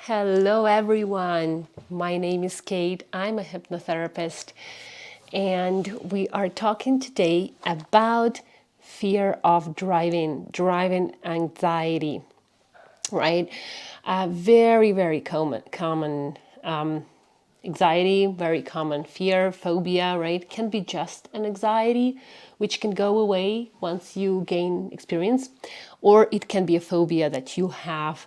Hello everyone, my name is Kate, I'm a hypnotherapist, and we are talking today about fear of driving anxiety, right? Very common anxiety, very common fear, phobia, right? Can be just an anxiety, which can go away once you gain experience, or it can be a phobia that you have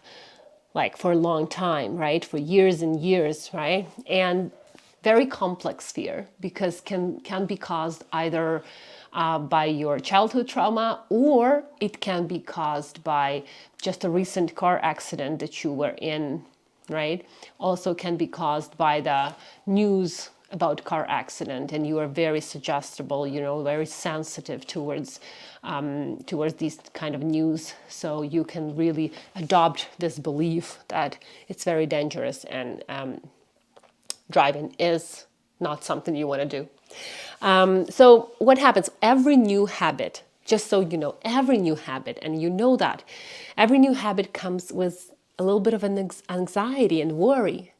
like for a long time, right? For years and years, right? And very complex fear because can be caused either by your childhood trauma, or it can be caused by just a recent car accident that you were in, right? Also can be caused by the news about car accident, and you are very suggestible, very sensitive towards these kind of news. So you can really adopt this belief that it's very dangerous, and driving is not something you want to do. So what happens? Every new habit, just so you know, every new habit, and you know that, every new habit comes with a little bit of an anxiety and worry.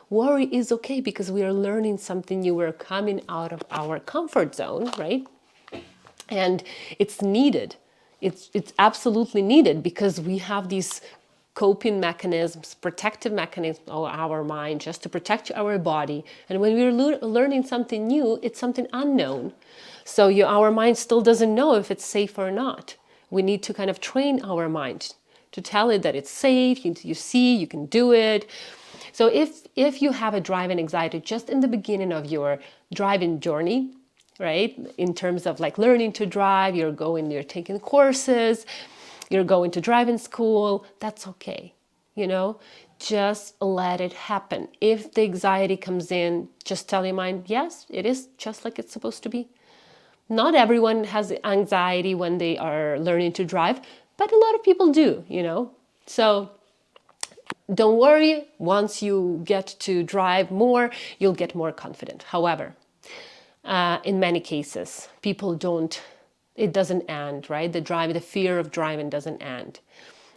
Worry is okay because we are learning something new. We're coming out of our comfort zone, right? And it's needed. It's absolutely needed because we have these coping mechanisms, protective mechanisms of our mind just to protect our body. And when we're learning something new, it's something unknown. So our mind still doesn't know if it's safe or not. We need to kind of train our mind to tell it that it's safe, you see, you can do it. So if you have a driving anxiety just in the beginning of your driving journey, right, in terms of like learning to drive, you're taking courses, you're going to driving school, that's okay. Just let it happen. If the anxiety comes in, just tell your mind, yes, it is just like it's supposed to be. Not everyone has anxiety when they are learning to drive, but a lot of people do, So don't worry, once you get to drive more, you'll get more confident. However, in many cases, it doesn't end, right? The fear of driving doesn't end.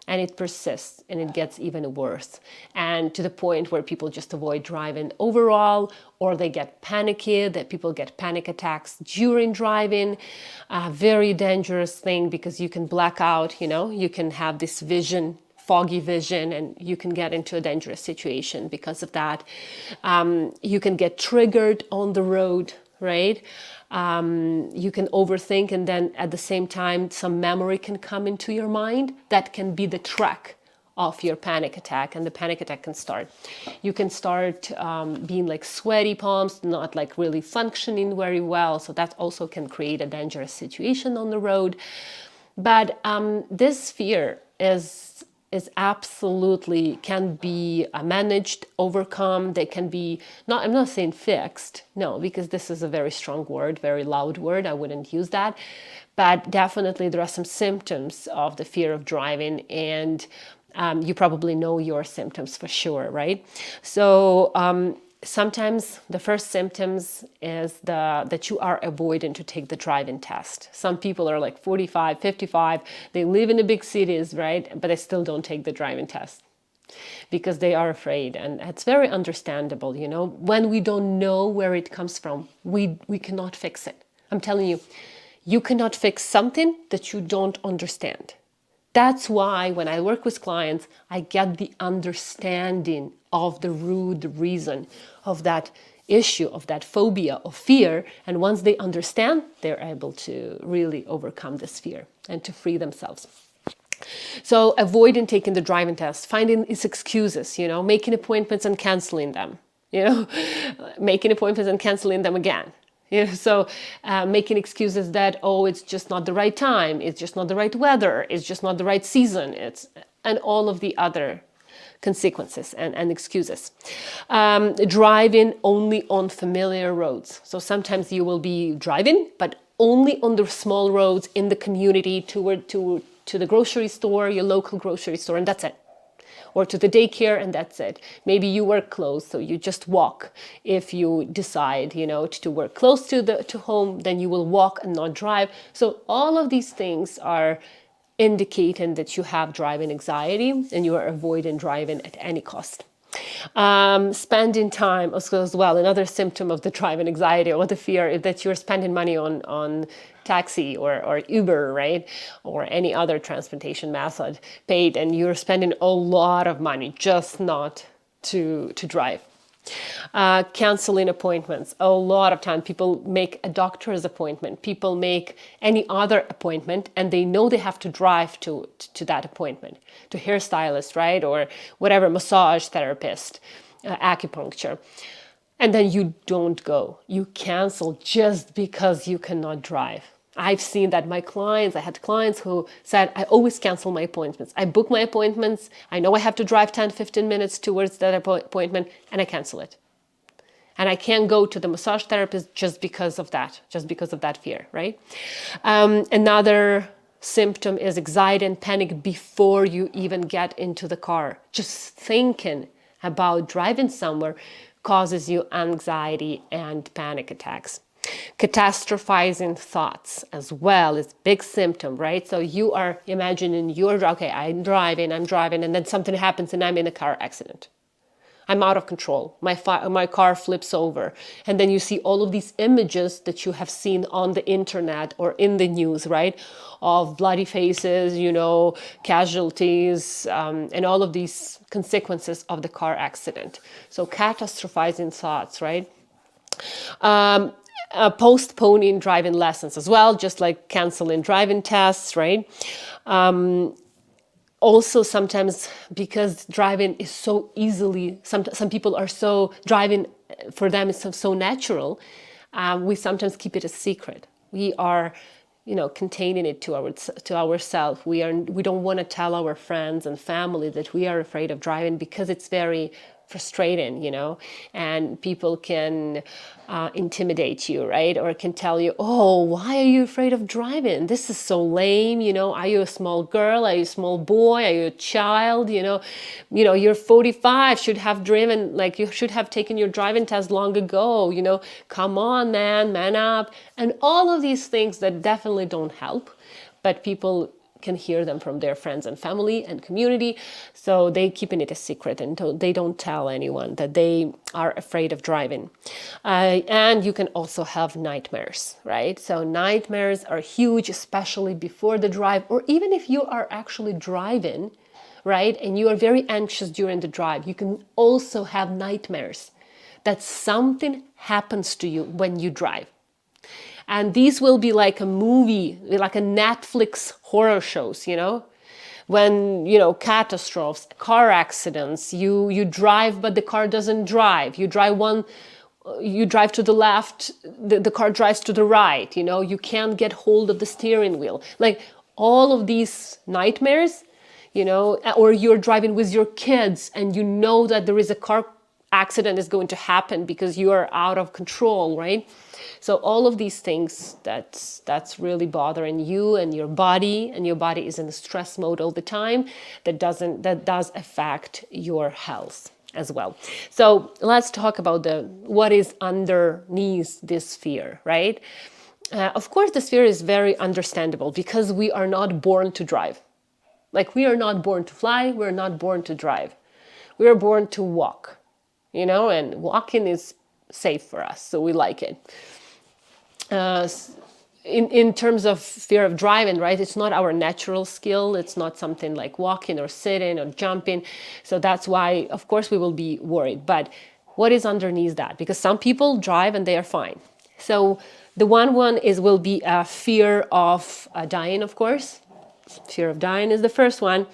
And it persists, and it gets even worse. And to the point where people just avoid driving overall, or they get panicky, that people get panic attacks during driving. Very dangerous thing because you can black out, you can have this vision, foggy vision, and you can get into a dangerous situation because of that. You can get triggered on the road, right? You can overthink, and then at the same time, some memory can come into your mind that can be the track of your panic attack, and the panic attack can start. You can start being like sweaty palms, not like really functioning very well. So that also can create a dangerous situation on the road. But this fear is absolutely can be managed, overcome. They can be I'm not saying fixed, no, because this is a very strong word, very loud word. I wouldn't use that. But definitely there are some symptoms of the fear of driving, and you probably know your symptoms for sure, right? So sometimes the first symptoms is that you are avoiding to take the driving test. Some people are like 45, 55, they live in the big cities, right? But they still don't take the driving test because they are afraid. And it's very understandable, when we don't know where it comes from, we cannot fix it. I'm telling you, you cannot fix something that you don't understand. That's why when I work with clients, I get the understanding of the root reason of that issue, of that phobia, of fear. And once they understand, they're able to really overcome this fear and to free themselves. So avoiding taking the driving test, finding its excuses, making appointments and canceling them, making appointments and canceling them again. So making excuses that, it's just not the right time, it's just not the right weather, it's just not the right season, and all of the other consequences and excuses. Driving only on familiar roads. So sometimes you will be driving, but only on the small roads in the community to the grocery store, your local grocery store, and that's it. Or to the daycare, and that's it. Maybe you work close, so you just walk. If you decide, to work close to home, then you will walk and not drive. So all of these things are indicating that you have driving anxiety and you are avoiding driving at any cost. Spending time as well, another symptom of the driving anxiety or the fear is that you're spending money on taxi or Uber, right? Or any other transportation method paid, and you're spending a lot of money just not to drive. Canceling appointments. A lot of time people make a doctor's appointment, people make any other appointment, and they know they have to drive to that appointment, to hairstylist, right? Or whatever, massage therapist, acupuncture. And then you don't go. You cancel just because you cannot drive. I've seen that I had clients who said, I always cancel my appointments. I book my appointments. I know I have to drive 10, 15 minutes towards that appointment, and I cancel it. And I can't go to the massage therapist just because of that fear, right? Another symptom is anxiety and panic before you even get into the car. Just thinking about driving somewhere causes you anxiety and panic attacks. Catastrophizing thoughts as well is a big symptom, right? So you are imagining I'm driving, and then something happens and I'm in a car accident. I'm out of control. My car flips over. And then you see all of these images that you have seen on the internet or in the news, right? Of bloody faces, casualties, and all of these consequences of the car accident. So catastrophizing thoughts, right? Postponing driving lessons as well, just like canceling driving tests, right? Also, sometimes because driving is so easily, some people are so driving for them is so natural, we sometimes keep it a secret. We are, containing it to ourselves. We don't want to tell our friends and family that we are afraid of driving because it's very frustrating, and people can intimidate you, right? Or can tell you, oh, why are you afraid of driving? This is so lame, Are you a small girl? Are you a small boy? Are you a child? You're 45, should have driven, like you should have taken your driving test long ago, Come on, man up. And all of these things that definitely don't help, but people can hear them from their friends and family and community, so they keeping it a secret and they don't tell anyone that they are afraid of driving. And you can also have nightmares, right? So nightmares are huge, especially before the drive, or even if you are actually driving, right, and you are very anxious during the drive, you can also have nightmares that something happens to you when you drive. And these will be like a movie, like a Netflix horror shows, when, catastrophes, car accidents, you drive, but the car doesn't drive. You drive to the left, the car drives to the right, you can't get hold of the steering wheel. Like all of these nightmares, or you're driving with your kids and you know that there is a car accident is going to happen because you are out of control, right? So all of these things that's really bothering you and your body is in a stress mode all the time, that does affect your health as well. So let's talk about what is underneath this fear, right? Of course, this fear is very understandable because we are not born to drive. Like we are not born to fly, we're not born to drive. We are born to walk, and walking is safe for us, so we like it. In terms of fear of driving, right, it's not our natural skill. It's not something like walking or sitting or jumping. So that's why, of course, we will be worried. But what is underneath that? Because some people drive and they are fine. So the one will be a fear of dying, of course. Fear of dying is the first one.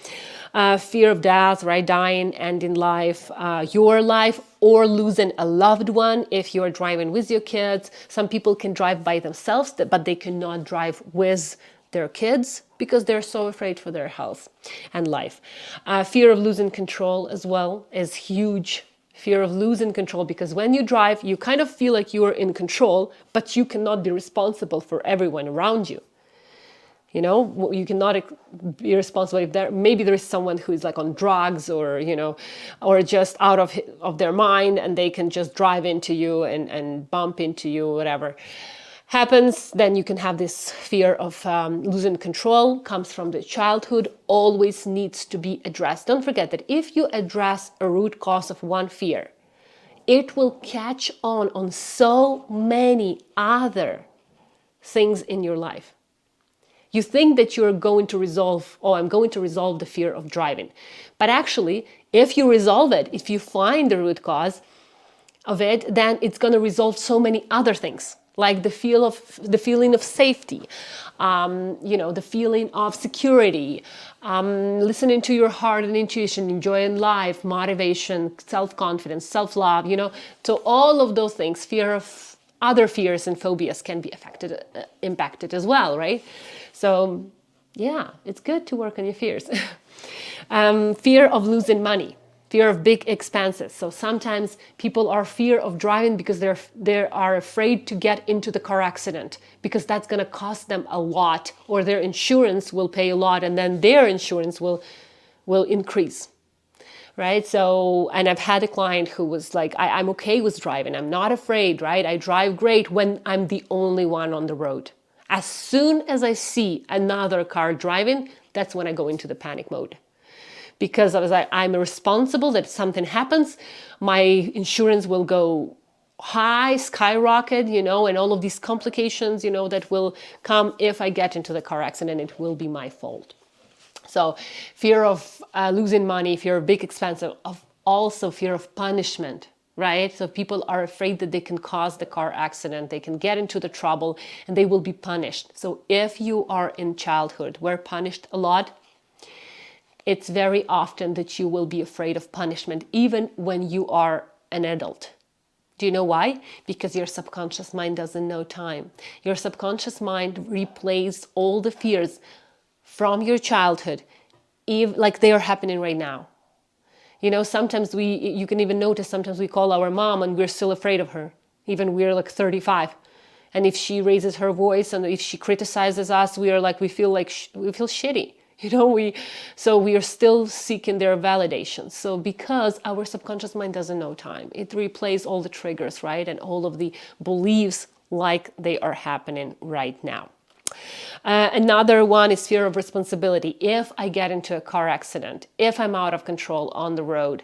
Fear of death, right? Dying, ending life, your life, or losing a loved one if you're driving with your kids. Some people can drive by themselves, but they cannot drive with their kids because they're so afraid for their health and life. Fear of losing control as well is huge. Fear of losing control, because when you drive, you kind of feel like you are in control, but you cannot be responsible for everyone around you. You cannot be responsible if maybe there is someone who is like on drugs or, or just out of their mind, and they can just drive into you and bump into you, whatever. happens, then you can have this fear of losing control, comes from the childhood, always needs to be addressed. Don't forget that if you address a root cause of one fear, it will catch on so many other things in your life. You think that you're going to resolve, oh, I'm going to resolve the fear of driving. But actually, if you resolve it, if you find the root cause of it, then it's going to resolve so many other things, like the feeling of safety, the feeling of security, listening to your heart and intuition, enjoying life, motivation, self-confidence, self-love, So all of those things, fear of other fears and phobias can be impacted as well, right? So yeah, it's good to work on your fears. Fear of losing money. Fear of big expenses. So sometimes people are fear of driving because they are afraid to get into the car accident because that's going to cost them a lot, or their insurance will pay a lot, and then their insurance will increase, right? So, and I've had a client who was like, I'm okay with driving. I'm not afraid, right? I drive great when I'm the only one on the road. As soon as I see another car driving, that's when I go into the panic mode. Because I was like, I'm responsible that if something happens, my insurance will go high, skyrocket, and all of these complications, that will come if I get into the car accident, it will be my fault. So fear of losing money, fear of big expense, also fear of punishment, right? So people are afraid that they can cause the car accident, they can get into the trouble, and they will be punished. So if you are in childhood, were punished a lot, it's very often that you will be afraid of punishment, even when you are an adult. Do you know why? Because your subconscious mind doesn't know time. Your subconscious mind replays all the fears from your childhood, like they are happening right now. Sometimes you can even notice, sometimes we call our mom and we're still afraid of her, even we're like 35. And if she raises her voice and if she criticizes us, we feel shitty. So we are still seeking their validation. So because our subconscious mind doesn't know time, it replays all the triggers, right? And all of the beliefs like they are happening right now. Another one is fear of responsibility. If I get into a car accident, if I'm out of control on the road,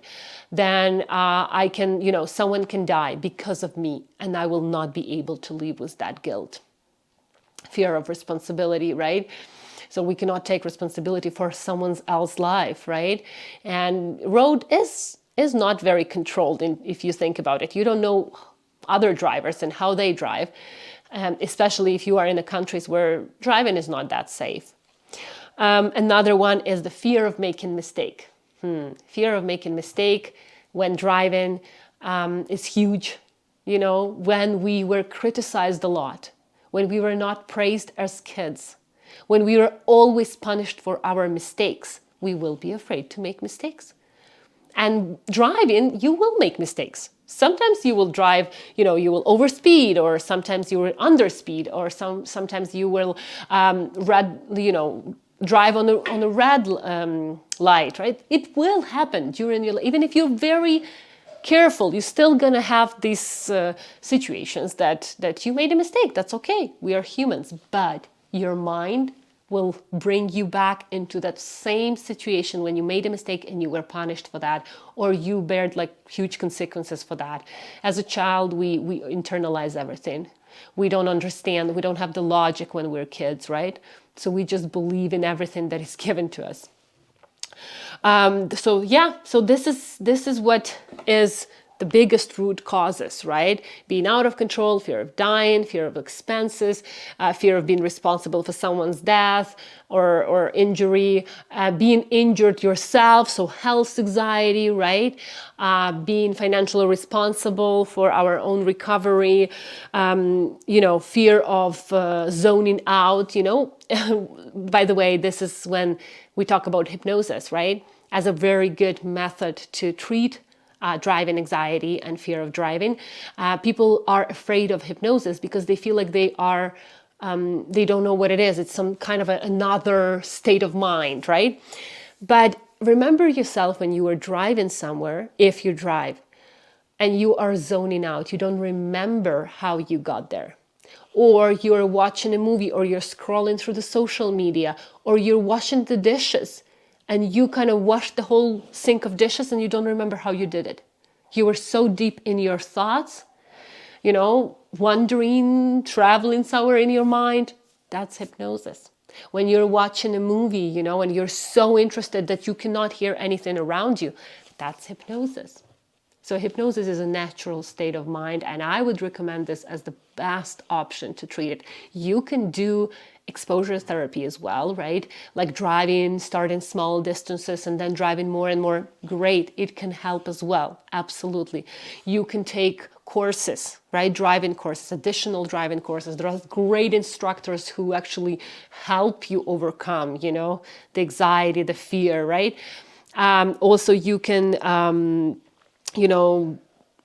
then someone can die because of me, and I will not be able to live with that guilt. Fear of responsibility, right? So we cannot take responsibility for someone else's life, right? And road is not very controlled if you think about it. You don't know other drivers and how they drive, especially if you are in the countries where driving is not that safe. Another one is the fear of making mistake. Fear of making mistake when driving is huge. When we were criticized a lot, when we were not praised as kids, when we were always punished for our mistakes, we will be afraid to make mistakes. And driving, you will make mistakes. Sometimes you will drive, you will overspeed, or sometimes you will underspeed, or sometimes you will drive on a red light, right? It will happen during your life. Even if you're very careful, you're still gonna have these situations that you made a mistake. That's okay. We are humans, but your mind will bring you back into that same situation when you made a mistake and you were punished for that, or you bared huge consequences for that. As a child, we internalize everything. We don't understand, we don't have the logic when we're kids, right? So we just believe in everything that is given to us. So this is what is the biggest root causes, right? Being out of control, fear of dying, fear of expenses, fear of being responsible for someone's death or injury, being injured yourself, so health anxiety, right? Being financially responsible for our own recovery, fear of zoning out, By the way, this is when we talk about hypnosis, right? As a very good method to treat driving anxiety and fear of driving. People are afraid of hypnosis because they feel like they don't know what it is. It's some kind of another state of mind, right? But remember yourself when you are driving somewhere, if you drive, and you are zoning out, you don't remember how you got there. or you're watching a movie, or you're scrolling through the social media, or you're washing the dishes and you kind of wash the whole sink of dishes and you don't remember how you did it. You were so deep in your thoughts, wandering, traveling somewhere in your mind. That's hypnosis. When you're watching a movie, and you're so interested that you cannot hear anything around you, that's hypnosis. So hypnosis is a natural state of mind, and I would recommend this as the best option to treat it. You can do exposure therapy as well, right? Like driving, starting small distances and then driving more and more. Great, it can help as well, absolutely. You can take courses, right? Driving courses, additional driving courses. There are great instructors who actually help you overcome, the anxiety, the fear, right? Also, you can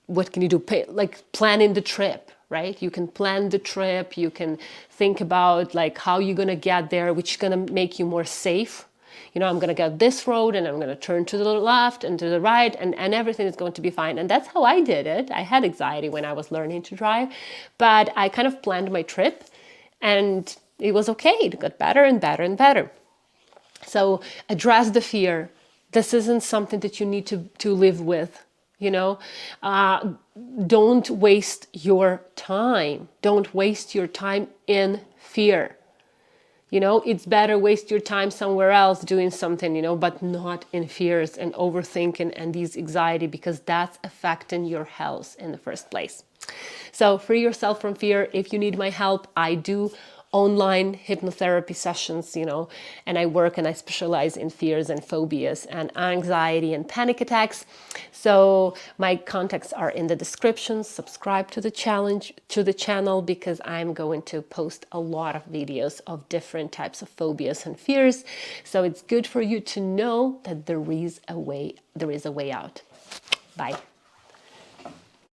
what can you do? Like planning the trip, right? You can plan the trip. You can think about like how you're going to get there, which is going to make you more safe. I'm going to get this road and I'm going to turn to the left and to the right, and everything is going to be fine. And that's how I did it. I had anxiety when I was learning to drive, but I kind of planned my trip and it was okay. It got better and better and better. So address the fear. This isn't something that you need to live with. Don't waste your time. Don't waste your time in fear. It's better waste your time somewhere else doing something, but not in fears and overthinking and these anxiety, because that's affecting your health in the first place. So free yourself from fear. If you need my help, I do online hypnotherapy sessions, and I work and I specialize in fears and phobias and anxiety and panic attacks. So my contacts are in the description. Subscribe to the channel, because I'm going to post a lot of videos of different types of phobias and fears. So it's good for you to know that there is a way out. Bye.